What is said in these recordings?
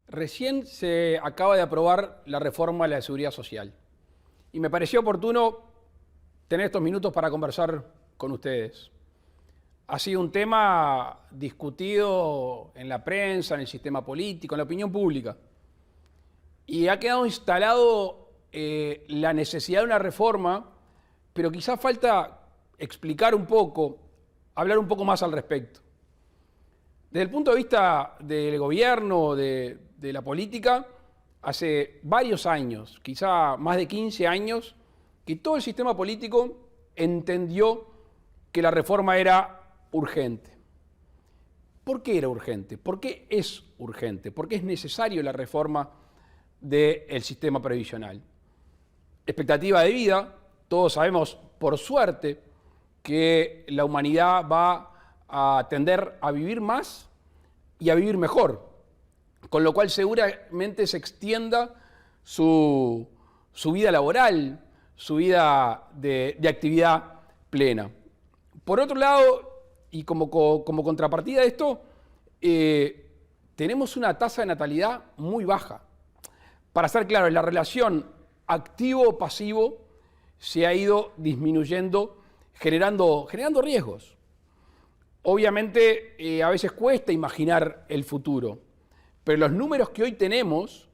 Recién se acaba de aprobar la reforma de la Seguridad Social y me pareció oportuno tener estos minutos para conversar con ustedes. Ha sido un tema discutido en la prensa, en el sistema político, en la opinión pública, y ha quedado instalado la necesidad de una reforma, pero quizás falta explicar un poco, hablar un poco más al respecto. Desde el punto de vista del gobierno, de la política, hace varios años, quizá más de 15 años, que todo el sistema político entendió que la reforma era urgente. ¿Por qué era urgente? ¿Por qué es urgente? ¿Por qué es necesario la reforma del sistema previsional? Expectativa de vida, todos sabemos, por suerte, que la humanidad va a tender a vivir más y a vivir mejor, con lo cual seguramente se extienda su vida laboral, su vida de actividad plena. Por otro lado, y como contrapartida de esto, tenemos una tasa de natalidad muy baja. Para ser claro, la relación activo-pasivo se ha ido disminuyendo, generando riesgos. Obviamente, a veces cuesta imaginar el futuro, pero los números que hoy tenemos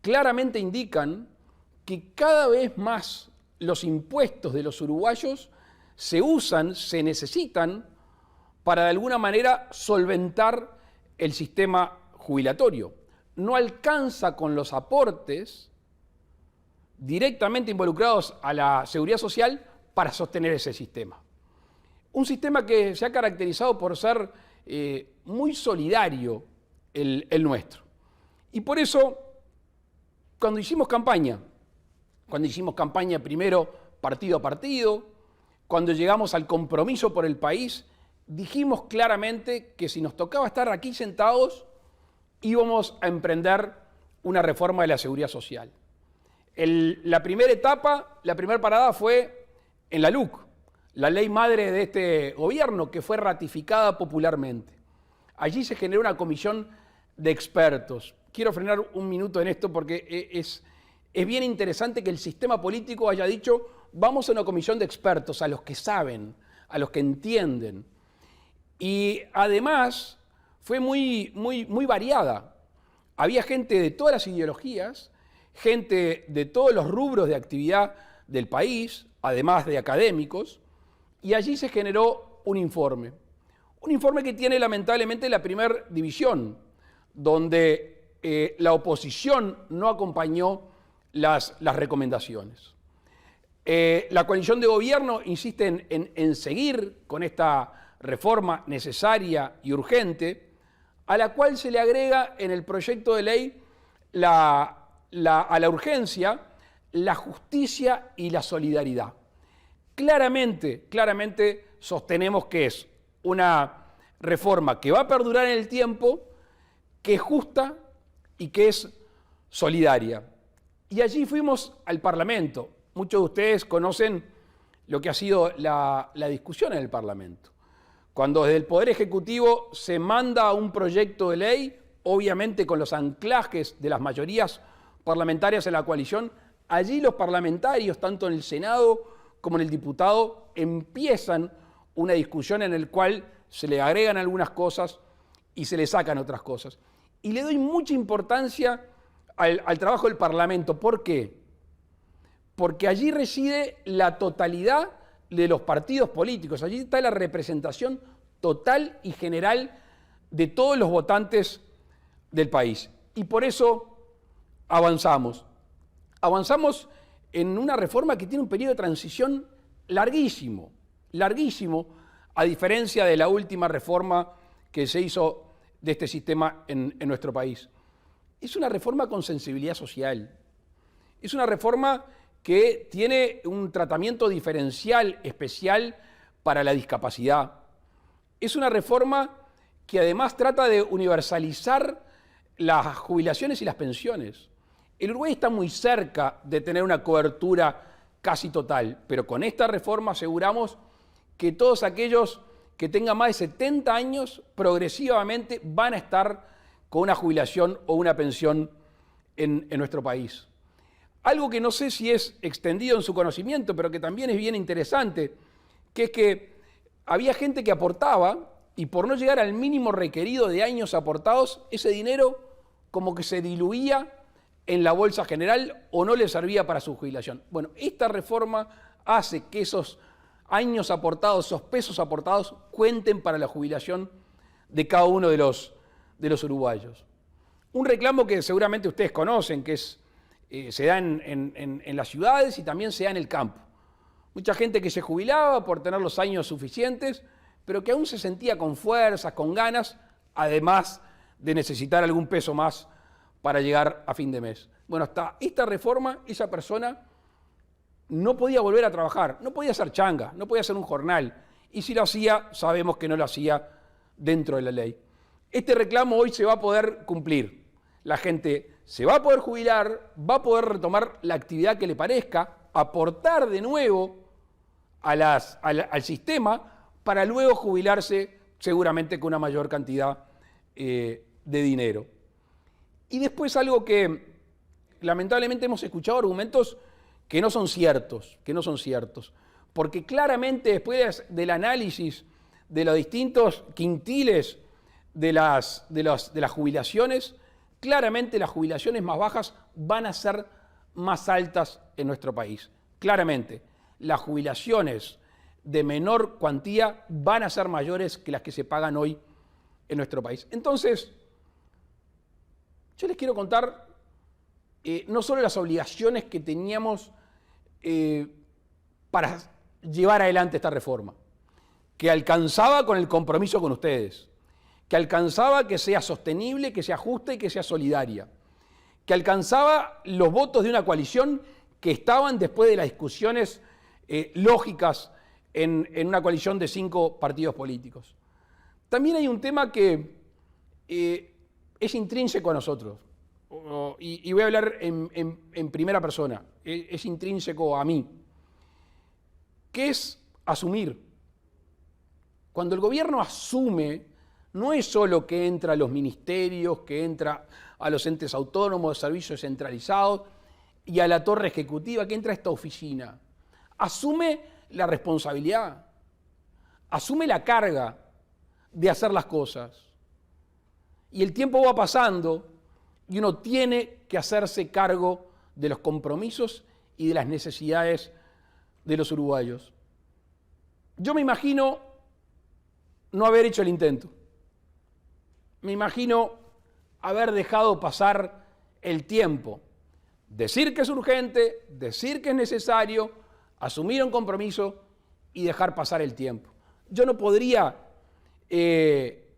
claramente indican que cada vez más los impuestos de los uruguayos se usan, se necesitan para de alguna manera solventar el sistema jubilatorio. No alcanza con los aportes directamente involucrados a la seguridad social para sostener ese sistema. Un sistema que se ha caracterizado por ser muy solidario el nuestro. Y por eso, cuando hicimos campaña primero partido a partido, cuando llegamos al compromiso por el país, dijimos claramente que si nos tocaba estar aquí sentados, íbamos a emprender una reforma de la seguridad social. La primera etapa, la primera parada fue en la LUC, la ley madre de este gobierno, que fue ratificada popularmente. Allí se generó una comisión de expertos. Quiero frenar un minuto en esto porque es bien interesante que el sistema político haya dicho: vamos a una comisión de expertos, a los que saben, a los que entienden. Y además fue muy variada. Había gente de todas las ideologías, gente de todos los rubros de actividad del país, además de académicos, y allí se generó un informe que tiene lamentablemente la primera división, donde la oposición no acompañó las recomendaciones. La coalición de gobierno insiste en seguir con esta reforma necesaria y urgente, a la cual se le agrega en el proyecto de ley a la urgencia la justicia y la solidaridad. Claramente sostenemos que es una reforma que va a perdurar en el tiempo, que es justa y que es solidaria. Y allí fuimos al Parlamento. Muchos de ustedes conocen lo que ha sido la discusión en el Parlamento. Cuando desde el Poder Ejecutivo se manda un proyecto de ley, obviamente con los anclajes de las mayorías parlamentarias en la coalición, allí los parlamentarios, tanto en el Senado como en el diputado, empiezan una discusión en la cual se le agregan algunas cosas y se le sacan otras cosas. Y le doy mucha importancia al trabajo del Parlamento. ¿Por qué? Porque allí reside la totalidad de los partidos políticos. Allí está la representación total y general de todos los votantes del país. Y por eso avanzamos. Avanzamos en una reforma que tiene un periodo de transición larguísimo, a diferencia de la última reforma que se hizo de este sistema en nuestro país. Es una reforma con sensibilidad social. Es una reforma que tiene un tratamiento diferencial, especial para la discapacidad. Es una reforma que además trata de universalizar las jubilaciones y las pensiones. El Uruguay está muy cerca de tener una cobertura casi total, pero con esta reforma aseguramos que todos aquellos que tengan más de 70 años progresivamente van a estar con una jubilación o una pensión en nuestro país. Algo que no sé si es extendido en su conocimiento, pero que también es bien interesante, que es que había gente que aportaba y por no llegar al mínimo requerido de años aportados, ese dinero como que se diluía en la bolsa general o no le servía para su jubilación. Bueno, esta reforma hace que esos años aportados, esos pesos aportados, cuenten para la jubilación de cada uno de los uruguayos. Un reclamo que seguramente ustedes conocen, que se da en las ciudades y también se da en el campo. Mucha gente que se jubilaba por tener los años suficientes, pero que aún se sentía con fuerzas, con ganas, además de necesitar algún peso más para llegar a fin de mes. Bueno, hasta esta reforma, esa persona no podía volver a trabajar, no podía hacer changa, no podía hacer un jornal, y si lo hacía, sabemos que no lo hacía dentro de la ley. Este reclamo hoy se va a poder cumplir. La gente se va a poder jubilar, va a poder retomar la actividad que le parezca, aportar de nuevo al sistema para luego jubilarse seguramente con una mayor cantidad de dinero. Y después algo que lamentablemente hemos escuchado argumentos que no son ciertos, porque claramente después del análisis de los distintos quintiles de las jubilaciones, claramente las jubilaciones más bajas van a ser más altas en nuestro país. Claramente, las jubilaciones de menor cuantía van a ser mayores que las que se pagan hoy en nuestro país. Entonces, yo les quiero contar no solo las obligaciones que teníamos para llevar adelante esta reforma, que alcanzaba con el compromiso con ustedes, que alcanzaba que sea sostenible, que sea justa y que sea solidaria, que alcanzaba los votos de una coalición que estaban después de las discusiones lógicas en una coalición de 5 partidos políticos. También hay un tema que es intrínseco a nosotros, y voy a hablar en primera persona, es intrínseco a mí, que es asumir. Cuando el gobierno asume, no es solo que entra a los ministerios, que entra a los entes autónomos, servicios centralizados y a la torre ejecutiva, que entra a esta oficina. Asume la responsabilidad, asume la carga de hacer las cosas. Y el tiempo va pasando y uno tiene que hacerse cargo de los compromisos y de las necesidades de los uruguayos. Yo me imagino no haber hecho el intento. Me imagino haber dejado pasar el tiempo. Decir que es urgente, decir que es necesario, asumir un compromiso y dejar pasar el tiempo. Yo no podría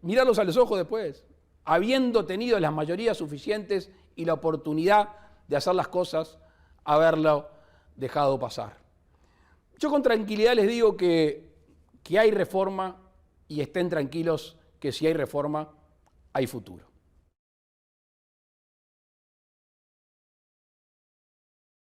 mirarlos a los ojos después, habiendo tenido las mayorías suficientes y la oportunidad de hacer las cosas, haberlo dejado pasar. Yo con tranquilidad les digo que hay reforma y estén tranquilos que si hay reforma, hay futuro.